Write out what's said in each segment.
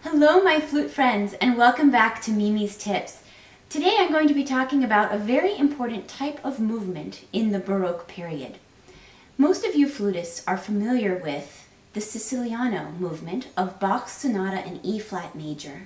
Hello my flute friends and welcome back to Mimi's Tips. Today I'm going to be talking about a very important type of movement in the Baroque period. Most of you flutists are familiar with the Siciliano movement of Bach's sonata in E-flat major.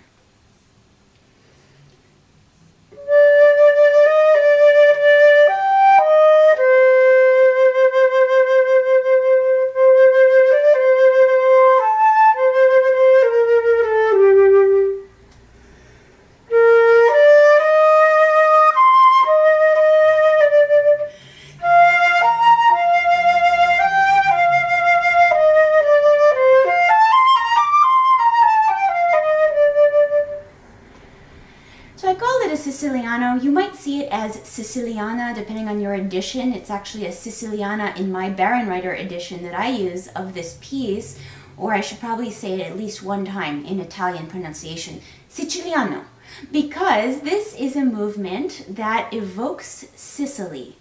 So I call it a Siciliano. You might see it as Siciliana depending on your edition. It's actually a Siciliana in my Baron edition that I use of this piece, or I should probably say it at least one time in Italian pronunciation, Siciliano, because this is a movement that evokes Sicily.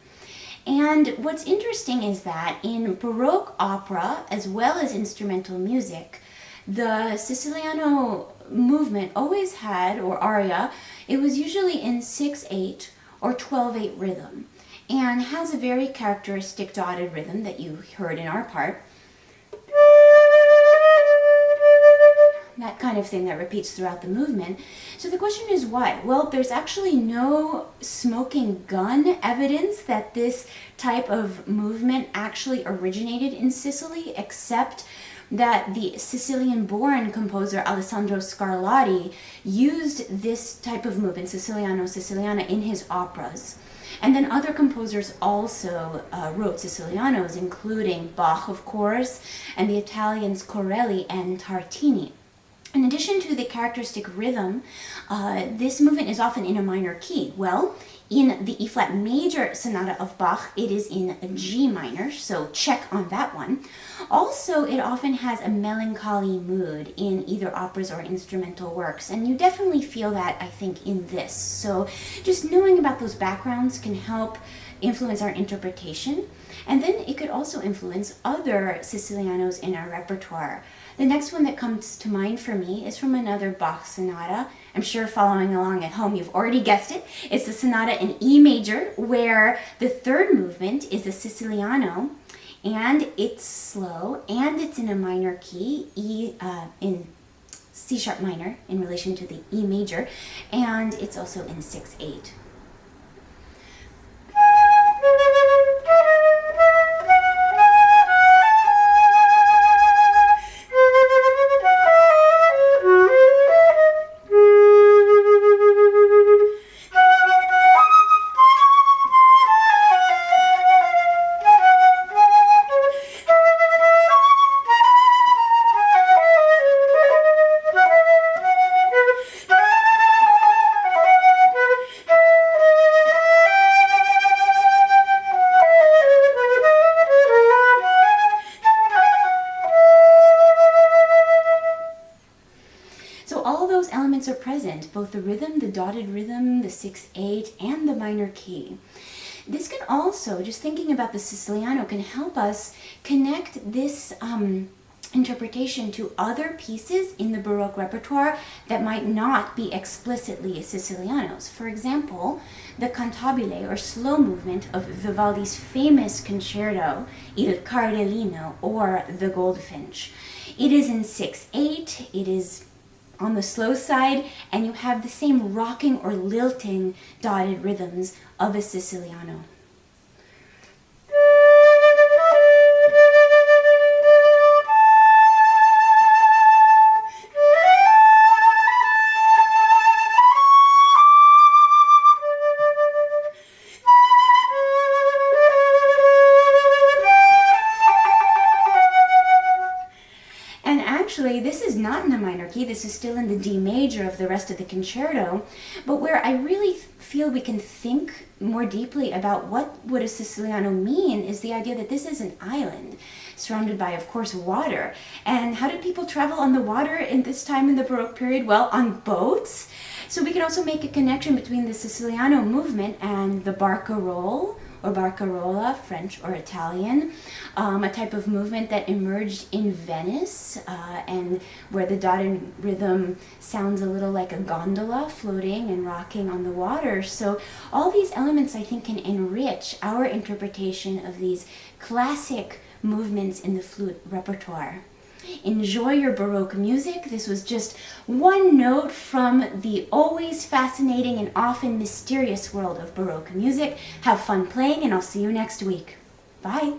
And what's interesting is that in Baroque opera, as well as instrumental music, the Siciliano movement always had, or aria, it was usually in 6/8 or 12/8 rhythm, and has a very characteristic dotted rhythm that you heard in our part. That kind of thing that repeats throughout the movement. So the question is why? Well, there's actually no smoking gun evidence that this type of movement actually originated in Sicily, except that the Sicilian-born composer Alessandro Scarlatti used this type of movement, Siciliano, Siciliana, in his operas. And then other composers also wrote Sicilianos, including Bach, of course, and the Italians Corelli and Tartini. In addition to the characteristic rhythm, this movement is often in a minor key. Well, in the E-flat major sonata of Bach, it is in a G minor, so check on that one. Also, it often has a melancholy mood in either operas or instrumental works, and you definitely feel that, I think, in this. So just knowing about those backgrounds can help influence our interpretation, and then it could also influence other Sicilianos in our repertoire. The next one that comes to mind for me is from another Bach sonata. I'm sure following along at home you've already guessed it. It's the sonata in E major, where the third movement is a Siciliano, and it's slow, and it's in a minor key, in C sharp minor in relation to the E major, and it's also in 6/8. So all those elements are present, both the rhythm, the dotted rhythm, the 6/8, and the minor key. This can also, just thinking about the Siciliano, can help us connect this interpretation to other pieces in the Baroque repertoire that might not be explicitly Sicilianos. For example, the cantabile, or slow movement of Vivaldi's famous concerto, Il Cardellino, or the Goldfinch. It is in 6/8, it is on the slow side, and you have the same rocking or lilting dotted rhythms of a Siciliano. Actually, this is not in a minor key. This is still in the D major of the rest of the concerto, but where I really feel we can think more deeply about what would a Siciliano mean is the idea that this is an island surrounded by, of course, water. And how did people travel on the water in this time in the Baroque period? Well, on boats. So we can also make a connection between the Siciliano movement and the barcarolle, or barcarola, French or Italian, a type of movement that emerged in Venice, and where the dotted rhythm sounds a little like a gondola floating and rocking on the water. So all these elements, I think, can enrich our interpretation of these classic movements in the flute repertoire. Enjoy your Baroque music. This was just one note from the always fascinating and often mysterious world of Baroque music. Have fun playing, and I'll see you next week. Bye.